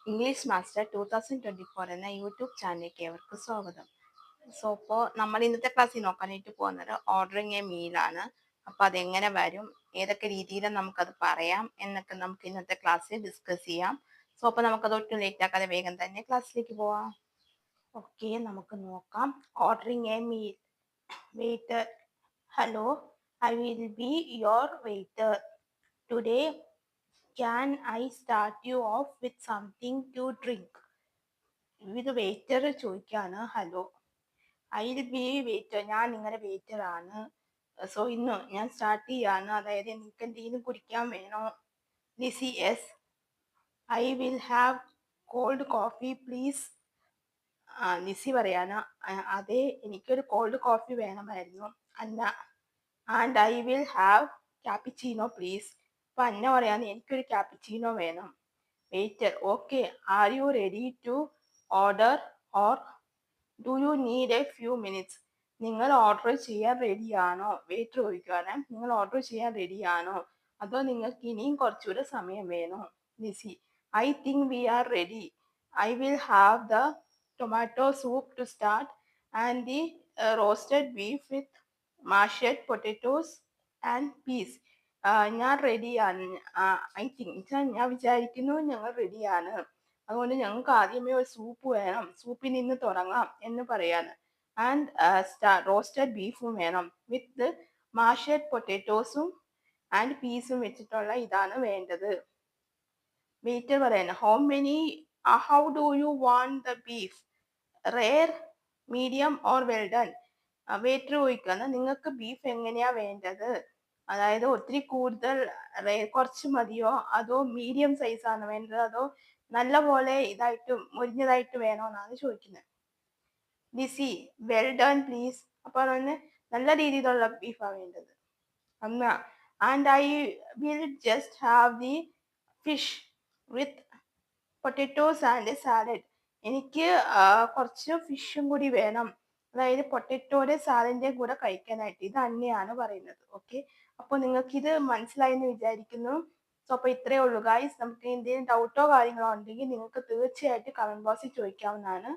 English master 2024 എന്ന YouTube ചാനലിലേക്ക് ഏവർക്ക് സ്വാഗതം. ഇപ്പോൾ നമ്മൾ ഇന്നത്തെ ക്ലാസ്സിൽ നോക്കാനായിട്ട് പോകുന്നത് ഓർഡറിങ് എ മീലാണ്. അപ്പോൾ അതെങ്ങനെ വരും, ഏതൊക്കെ രീതിയിൽ നമുക്കത് പറയാം എന്നൊക്കെ നമുക്ക് ഇന്നത്തെ ക്ലാസ്സിൽ ഡിസ്കസ് ചെയ്യാം. അപ്പോൾ നമുക്കത് ഒട്ടും ലേറ്റ് ആക്കാതെ വേഗം തന്നെ ക്ലാസ്സിലേക്ക് പോവാം. ഓക്കെ, നമുക്ക് നോക്കാം. Ordering A meal. Waiter: hello, I will be your waiter today. Can I start you off with something to drink? ഇത് വെയിറ്റർ ചോദിക്കാണ്. Hello, I will be waiter, ഞാൻ നിങ്ങളുടെ വെയിറ്റർ ആണ്. സോ ഇന്ന് ഞാൻ സ്റ്റാർട്ട് ചെയ്യാണ്. അതായത് നിങ്ങൾക്ക് എന്തെങ്കിലും കുടിക്കാൻ വേണോ? Lizzie: yes. I will have cold coffee please. Lizzie പറയാണ്, അതെ, എനിക്കൊരു കോൾഡ് കോഫി വേണമായിരുന്നു. Anna: and I will have cappuccino please. അപ്പൊ അന്ന പറയാണ്, എനിക്കൊരു ക്യാപ്പിച്ചീനോ വേണം. Waiter: okay, are you ready to order or do you need a few minutes? നിങ്ങൾ order ചെയ്യാൻ റെഡിയാണോ? വെയിറ്റർ ചോദിക്കുകയാണ്, നിങ്ങൾ ഓർഡർ ചെയ്യാൻ റെഡിയാണോ, അതോ നിങ്ങൾക്ക് ഇനിയും കുറച്ചുകൂടെ സമയം വേണോ? Lizzie: I think we are ready. I will have the tomato soup to start and the roasted beef with mashed potatoes and peas. ഞാൻ റെഡിയാണ്. ഐ തിങ്ക്, ഞാൻ വിചാരിക്കുന്നു ഞങ്ങൾ റെഡിയാണ്. അതുകൊണ്ട് ഞങ്ങൾക്ക് ആദ്യമേ ഒരു സൂപ്പ് വേണം, സൂപ്പിൽ നിന്ന് തുടങ്ങാം എന്ന് പറയാണ്. ആൻഡ് റോസ്റ്റഡ് ബീഫും വേണം വിത്ത് മാഷഡ് പൊട്ടറ്റോസും ആൻഡ് പീസും വെച്ചിട്ടുള്ള ഇതാണ് വേണ്ടത്. വെയിറ്റർ പറയാണ്, how do you want the beef? Rare, medium or well done? Waiter ചോദിക്കുകയാണ്, നിങ്ങൾക്ക് ബീഫ് എങ്ങനെയാ വേണ്ടത്? അതായത് ഒത്തിരി കൂടുതൽ കുറച്ച് മതിയോ, അതോ മീഡിയം സൈസ് ആണ് വേണ്ടത്, അതോ നല്ല പോലെ ഇതായിട്ട് മുരിഞ്ഞതായിട്ട് വേണോ എന്നാണ് ചോദിക്കുന്നത്. Lizzie: well done please. അപ്പോൾ അതിന് നല്ല രീതിയിലുള്ള ബീഫാണ് വേണ്ടത്. Anna: and I will just have the fish with potatoes and salad. എനിക്ക് കുറച്ച് ഫിഷും കൂടി വേണം, അതായത് പൊട്ടറ്റോയുടെ സാലഡിന്റെ കൂടെ കഴിക്കാനായിട്ട്. ഇത് തന്നെയാണ് പറയുന്നത്. ഓക്കെ, അപ്പോൾ നിങ്ങൾക്ക് ഇത് മനസ്സിലായി എന്ന് വിചാരിക്കുന്നു. സോ അപ്പോൾ ഇത്രയേ ഉള്ളൂ ഗായ്സ്. നമുക്ക് എന്തെങ്കിലും ഡൗട്ടോ കാര്യങ്ങളോ ഉണ്ടെങ്കിൽ നിങ്ങൾക്ക് തീർച്ചയായിട്ടും കമന്റ് ബോക്സിൽ ചോദിക്കാവുന്നതാണ്.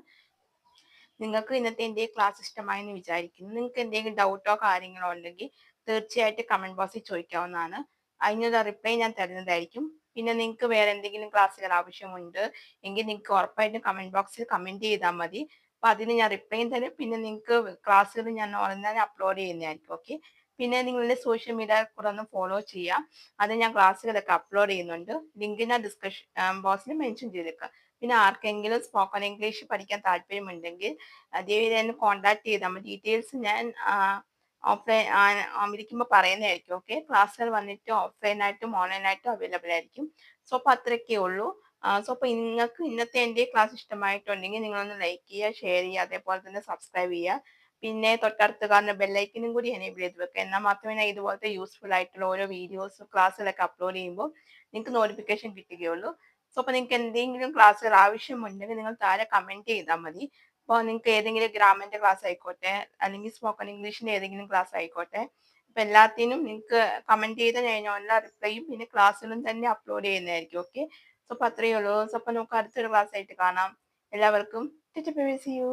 നിങ്ങൾക്ക് ഇന്നത്തെ എൻ്റെ ക്ലാസ് ഇഷ്ടമായി എന്ന് വിചാരിക്കുന്നു. നിങ്ങൾക്ക് എന്തെങ്കിലും ഡൗട്ടോ കാര്യങ്ങളോ ഉണ്ടെങ്കിൽ തീർച്ചയായിട്ടും കമന്റ് ബോക്സിൽ ചോദിക്കാവുന്നതാണ്. അതിനുള്ള റിപ്ലൈ ഞാൻ തരുന്നതായിരിക്കും. പിന്നെ നിങ്ങൾക്ക് വേറെ എന്തെങ്കിലും ക്ലാസ്സുകൾ ആവശ്യമുണ്ട് എങ്കിൽ നിങ്ങൾക്ക് ഉറപ്പായിട്ടും കമന്റ് ബോക്സിൽ കമന്റ് ചെയ്താൽ മതി. അപ്പൊ അതിന് ഞാൻ റിപ്ലൈ തരും. പിന്നെ നിങ്ങൾക്ക് ക്ലാസ്സുകൾ ഞാൻ ഉടനെ അപ്ലോഡ് ചെയ്യുന്നതായിരിക്കും. ഓക്കെ, പിന്നെ നിങ്ങളുടെ സോഷ്യൽ മീഡിയ കൂടെ ഒന്ന് ഫോളോ ചെയ്യാം. അത് ഞാൻ ക്ലാസ്സുകളൊക്കെ അപ്ലോഡ് ചെയ്യുന്നുണ്ട്. ലിങ്ക് ഞാൻ ഡിസ്കഷൻ ബോക്സിൽ മെൻഷൻ ചെയ്തേക്കാം. പിന്നെ ആർക്കെങ്കിലും സ്പോക്കൺ ഇംഗ്ലീഷ് പഠിക്കാൻ താല്പര്യമുണ്ടെങ്കിൽ ദയവായി എന്നെ കോൺടാക്ട് ചെയ്താൽ മതി. ഡീറ്റെയിൽസ് ഞാൻ ഓഫ്ലൈൻ വിളിക്കുമ്പോൾ പറയുന്നതായിരിക്കും. ഓക്കെ, ക്ലാസ്സുകൾ വന്നിട്ട് ഓഫ്ലൈനായിട്ടും ഓൺലൈനായിട്ടും അവൈലബിൾ ആയിരിക്കും. സോ അപ്പോൾ അത്രയൊക്കെ ഉള്ളൂ. സോ അപ്പോൾ നിങ്ങൾക്ക് ഇന്നത്തെ എൻ്റെ ക്ലാസ് ഇഷ്ടമായിട്ടുണ്ടെങ്കിൽ നിങ്ങളൊന്ന് ലൈക്ക് ചെയ്യുക, ഷെയർ ചെയ്യുക, അതേപോലെ തന്നെ സബ്സ്ക്രൈബ് ചെയ്യുക. പിന്നെ തൊട്ടടുത്ത് കാണുന്ന ബെല്ലൈക്കനും കൂടി എനേബിൾ ചെയ്ത് വെക്കുക. എന്നാൽ മാത്രമേ ഞാൻ ഇതുപോലത്തെ യൂസ്ഫുൾ ആയിട്ടുള്ള ഓരോ വീഡിയോസും ക്ലാസ്സുകളൊക്കെ അപ്ലോഡ് ചെയ്യുമ്പോൾ നിങ്ങൾക്ക് നോട്ടിഫിക്കേഷൻ കിട്ടുകയുള്ളൂ. സോ അപ്പോൾ നിങ്ങൾക്ക് എന്തെങ്കിലും ക്ലാസ്സുകൾ ആവശ്യമുണ്ടെങ്കിൽ നിങ്ങൾ താഴെ കമന്റ് ചെയ്താൽ മതി. അപ്പോൾ നിങ്ങൾക്ക് ഏതെങ്കിലും ഗ്രാമറിന്റെ ക്ലാസ് ആയിക്കോട്ടെ, അല്ലെങ്കിൽ സ്പോക്കൺ ഇംഗ്ലീഷിന്റെ ഏതെങ്കിലും ക്ലാസ് ആയിക്കോട്ടെ, അപ്പൊ എല്ലാത്തിനും നിങ്ങൾക്ക് കമന്റ് ചെയ്ത് കഴിഞ്ഞാൽ എല്ലാ റിപ്ലൈയും പിന്നെ ക്ലാസ്സുകളും തന്നെ അപ്ലോഡ് ചെയ്യുന്നതായിരിക്കും. ഓക്കെ, സോ അപ്പോൾ അത്രയേ ഉള്ളൂ. സോ അപ്പോൾ നമുക്ക് അടുത്തൊരു ക്ലാസ് ആയിട്ട് കാണാം. എല്ലാവർക്കും സി യു.